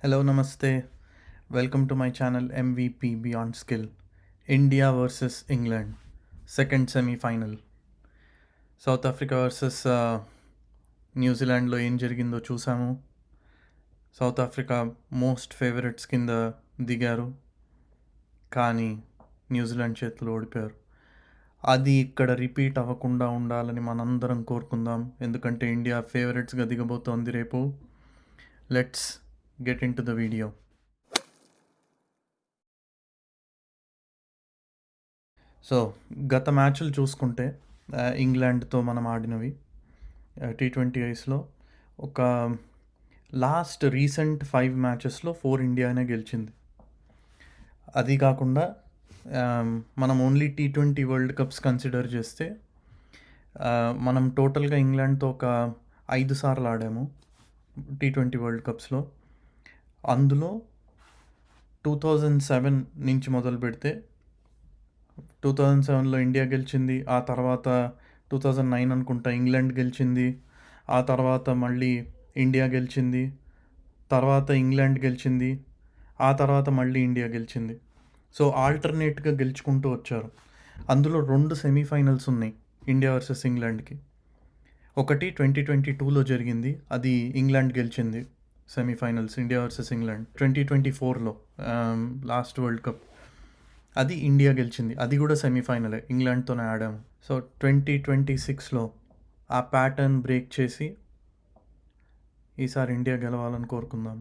Hello, Namaste. Welcome to my channel MVP Beyond Skill. India versus England, second semi-final. South Africa versus న్యూజిలాండ్లో ఏం జరిగిందో చూసాము. South Africa most favourites కింద దిగారు, కానీ న్యూజిలాండ్ చేతులు ఓడిపోయారు. అది ఇక్కడ రిపీట్ అవ్వకుండా ఉండాలని మనందరం కోరుకుందాం, ఎందుకంటే ఇండియా ఫేవరెట్స్గా దిగబోతోంది రేపు. Let's get in to the video. So గత మ్యాచ్లు చూసుకుంటే ఇంగ్లాండ్తో మనం ఆడినవి T20Iలో ఒక లాస్ట్ రీసెంట్ 5 మ్యాచెస్లో 4 ఇండియానే గెలిచింది. అది కాకుండా మనం only T20 world cups consider చేస్తే మనం టోటల్గా ఇంగ్లాండ్తో ఒక 5 సార్లు ఆడాము T20 వరల్డ్ కప్స్లో. అందులో 2007 నుంచి మొదలు పెడితే 2007లో ఇండియా గెలిచింది, ఆ తర్వాత 2009 అనుకుంటా ఇంగ్లాండ్ గెలిచింది, ఆ తర్వాత మళ్ళీ ఇండియా గెలిచింది, తర్వాత ఇంగ్లాండ్ గెలిచింది, ఆ తర్వాత మళ్ళీ ఇండియా గెలిచింది. సో ఆల్టర్నేట్గా గెలుచుకుంటూ వచ్చారు. అందులో 2 సెమీఫైనల్స్ ఉన్నాయి ఇండియా వర్సెస్ ఇంగ్లాండ్కి. ఒకటి 2022లో జరిగింది, అది ఇంగ్లాండ్ గెలిచింది సెమీఫైనల్స్, ఇండియా వర్సెస్ ఇంగ్లాండ్. 2024లో లాస్ట్ వరల్డ్ కప్, అది ఇండియా గెలిచింది, అది కూడా సెమీఫైనలే, ఇంగ్లాండ్తోనే ఆడాము. సో 2026లో ఆ ప్యాటర్న్ బ్రేక్ చేసి ఈసారి ఇండియా గెలవాలని కోరుకుందాం.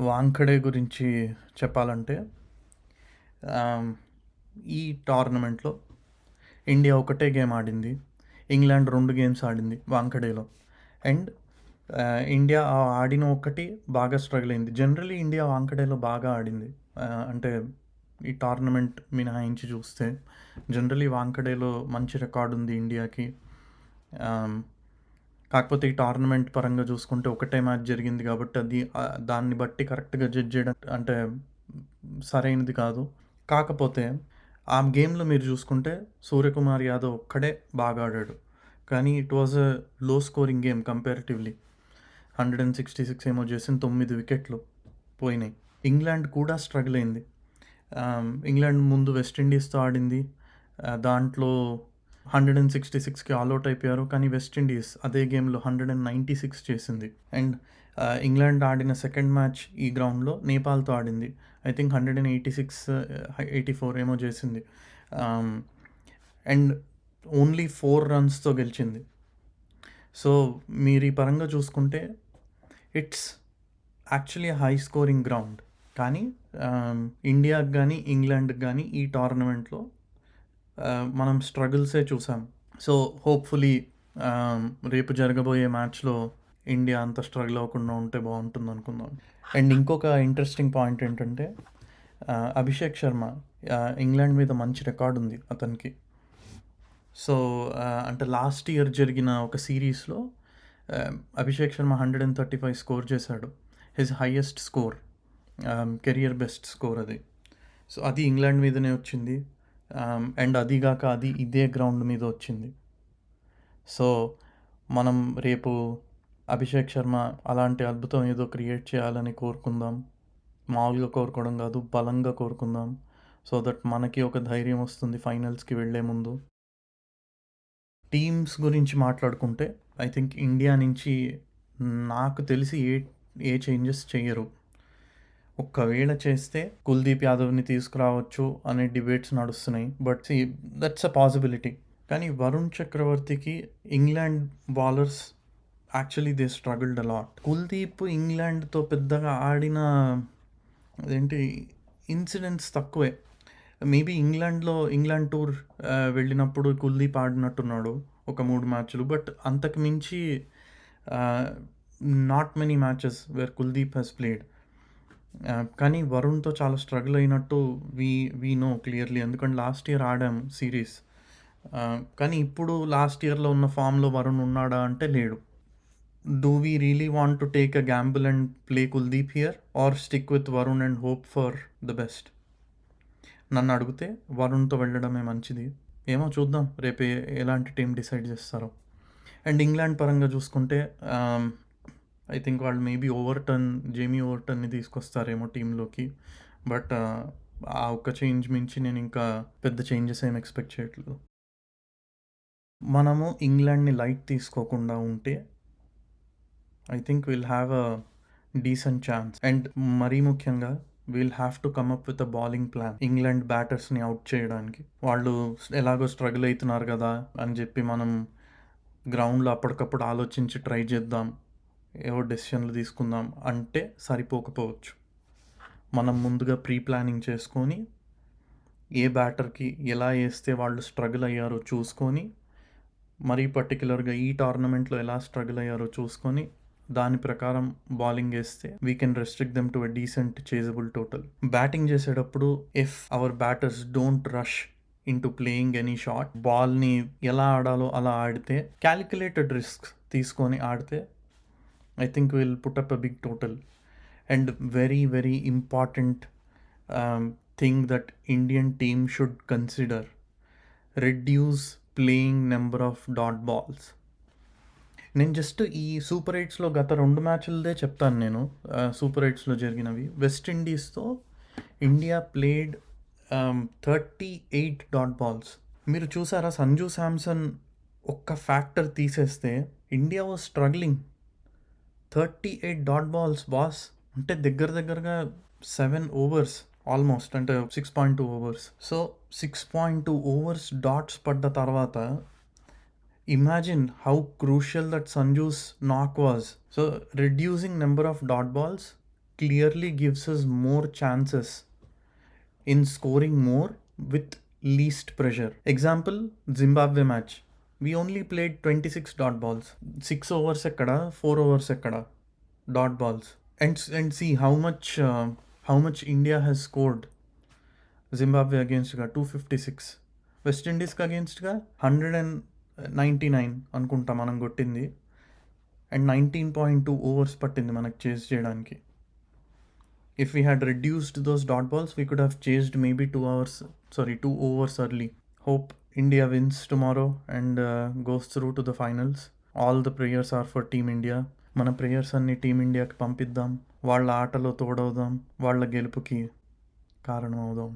వాంఖడే గురించి చెప్పాలంటే ఈ టోర్నమెంట్లో ఇండియా ఒకటే గేమ్ ఆడింది, ఇంగ్లాండ్ 2 గేమ్స్ ఆడింది వాంఖడేలో. అండ్ ఇండియా ఆడిన ఒకటి బాగా స్ట్రగుల్ అయింది. జనరలీ ఇండియా వాంఖడేలో బాగా ఆడింది, అంటే ఈ టోర్నమెంట్ మినహాయించి చూస్తే జనరలీ వాంఖడేలో మంచి రికార్డు ఉంది ఇండియాకి. కాకపోతే ఈ టోర్నమెంట్ పరంగా చూసుకుంటే ఒకటే మ్యాచ్ జరిగింది కాబట్టి అది దాన్ని బట్టి కరెక్ట్గా జడ్జ్ చేయడం అంటే సరైనది కాదు. కాకపోతే ఆ గేమ్లో మీరు చూసుకుంటే సూర్యకుమార్ యాదవ్ ఒక్కడే బాగా ఆడాడు, కానీ ఇట్ వాజ్ అ లో స్కోరింగ్ గేమ్ కంపారిటివ్లీ. 166 ఏమో చేసిన 9 వికెట్లు పోయినాయి. ఇంగ్లాండ్ కూడా స్ట్రగుల్ అయింది. ఇంగ్లాండ్ ముందు వెస్టిండీస్తో ఆడింది, దాంట్లో 166కి ఆల్అవుట్ అయిపోయారు, కానీ వెస్టిండీస్ అదే గేమ్లో 196 చేసింది. అండ్ ఇంగ్లాండ్ ఆడిన సెకండ్ మ్యాచ్ ఈ గ్రౌండ్లో నేపాల్తో ఆడింది, ఐ థింక్ 186 84 ఏమో చేసింది. అండ్ ఓన్లీ 4 రన్స్తో గెలిచింది. సో మీరు ఈ పరంగా చూసుకుంటే it's actually high scoring ground, కానీ ఇండియాకి కానీ ఇంగ్లాండ్కి కానీ ఈ టోర్నమెంట్లో మనం స్ట్రగుల్సే చూసాం. సో హోప్ఫుల్లీ రేపు జరగబోయే మ్యాచ్లో ఇండియా అంత స్ట్రగుల్ అవ్వకుండా ఉంటే బాగుంటుంది అనుకుందాం. అండ్ ఇంకొక ఇంట్రెస్టింగ్ పాయింట్ ఏంటంటే అభిషేక్ శర్మ, ఇంగ్లాండ్ మీద మంచి రికార్డు ఉంది అతనికి. సో అంటే లాస్ట్ ఇయర్ జరిగిన ఒక సిరీస్లో అభిషేక్ శర్మ 135 స్కోర్ చేశాడు, his highest score, career best score అది. సో అది ఇంగ్లాండ్ మీదనే వచ్చింది, అండ్ అదిగాక అది ఇదే గ్రౌండ్ మీద వచ్చింది. సో మనం రేపు అభిషేక్ శర్మ అలాంటి అద్భుతం ఏదో క్రియేట్ చేయాలని కోరుకుందాం. మామూలుగా కోరుకోవడం కాదు, బలంగా కోరుకుందాం, సో దట్ మనకి ఒక ధైర్యం వస్తుంది ఫైనల్స్కి వెళ్ళే ముందు. టీమ్స్ గురించి మాట్లాడుకుంటే ఐ థింక్ ఇండియా నుంచి నాకు తెలిసి ఏ చేంజెస్ చేయరు. ఒక్కవేళ చేస్తే కుల్దీప్ యాదవ్ని తీసుకురావచ్చు అనే డిబేట్స్ నడుస్తున్నాయి, బట్ దట్స్ అ పాసిబిలిటీ. కానీ వరుణ్ చక్రవర్తికి England bowlers actually they struggled a lot. Kuldeep ఇంగ్లాండ్తో పెద్దగా ఆడిన అదేంటి ఇన్సిడెంట్స్ తక్కువే. మేబీ ఇంగ్లాండ్ టూర్ వెళ్ళినప్పుడు కుల్దీప్ ఆడినట్టున్నాడు ఒక 3 మ్యాచ్లు, బట్ అంతకు మించి not many matches where Kuldeep has played. కానీ వరుణ్తో చాలా స్ట్రగుల్ అయినట్టు వీ నో క్లియర్లీ, ఎందుకంటే లాస్ట్ ఇయర్ ఆడాము సిరీస్. కానీ ఇప్పుడు లాస్ట్ ఇయర్లో ఉన్న ఫామ్లో వరుణ్ ఉన్నాడా అంటే లేడు. Do we really want to take a gamble and play Kuldeep here, or stick with Varun and hope for the best? నన్ను అడిగితే వరుణ్తో వెళ్ళడమే మంచిది. ఏమో చూద్దాం రేపు ఎలాంటి టీం డిసైడ్ చేస్తారో. అండ్ ఇంగ్లాండ్ పరంగా చూసుకుంటే ఐ థింక్ వాళ్ళు మేబీ జేమీ ఓవర్టన్ని తీసుకొస్తారేమో టీంలోకి. బట్ ఆ ఒక్క చేంజ్ మించి నేను ఇంకా పెద్ద చేంజెస్ ఏం ఎక్స్పెక్ట్ చేయట్లేదు. మనము ఇంగ్లాండ్ని లైట్ తీసుకోకుండా ఉంటే I think will have a decent chance. And మరీ ముఖ్యంగా will have to come up with a bowling plan England బ్యాటర్స్ని అవుట్ చేయడానికి. వాళ్ళు ఎలాగో స్ట్రగుల్ అవుతున్నారు కదా అని చెప్పి మనం గ్రౌండ్లో అప్పటికప్పుడు ఆలోచించి ట్రై చేద్దాం, ఏవో డెసిషన్లు తీసుకుందాం అంటే సరిపోకపోవచ్చు. మనం ముందుగా ప్రీ ప్లానింగ్ చేసుకొని ఏ బ్యాటర్కి ఎలా వేస్తే వాళ్ళు స్ట్రగుల్ అయ్యారో చూసుకొని, మరీ పర్టికులర్గా ఈ టోర్నమెంట్లో ఎలా స్ట్రగుల్ అయ్యారో చూసుకొని దాని ప్రకారం బౌలింగ్ వేస్తే we can restrict them to a decent chasable total. Batting చేసేటప్పుడు if our batters don't rush into playing any shot, బాల్ని ఎలా ఆడాలో అలా ఆడితే, క్యాలిక్యులేటెడ్ రిస్క్ తీసుకొని ఆడితే I think will put up a big total. And very very important thing that Indian team should consider, reduce playing number of dot balls. నేను just ఈ super ఎయిట్స్లో గత 2 మ్యాచ్లదే చెప్తాను నేను. సూపర్ ఎయిట్స్లో జరిగినవి వెస్టిండీస్తో ఇండియా ప్లేడ్ 38 డాట్ బాల్స్. మీరు చూసారా సంజు శాంసన్ ఒక్క ఫ్యాక్టర్ తీసేస్తే India was struggling. 38 dot balls boss అంటే దగ్గరగా 7 ఓవర్స్ ఆల్మోస్ట్, అంటే 6.2 ఓవర్స్. సో 6.2 ఓవర్స్ డాట్స్ పడ్డ తర్వాత imagine how crucial that Sanju's knock was. So reducing number of dot balls clearly gives us more chances in scoring more with least pressure. Example, Zimbabwe match. We only played 26 dot balls. 6 overs ekkada, 4 overs ekkada dot balls. And see how much India has scored. Zimbabwe against ga 256. West Indies against ga 199 అనుకుంటా మనం కొట్టింది. And 19.2 overs పట్టింది మనకు chase చేయడానికి. If we had reduced those dot balls we could have chased maybe 2 overs early. Hope India wins tomorrow and goes through to the finals. All the prayers are for team India. మన prayers అన్ని team ఇండియాకి పంపిద్దాం, వాళ్ళ ఆటలో తోడవుదాం, వాళ్ళ గెలుపుకి కారణం అవుదాం.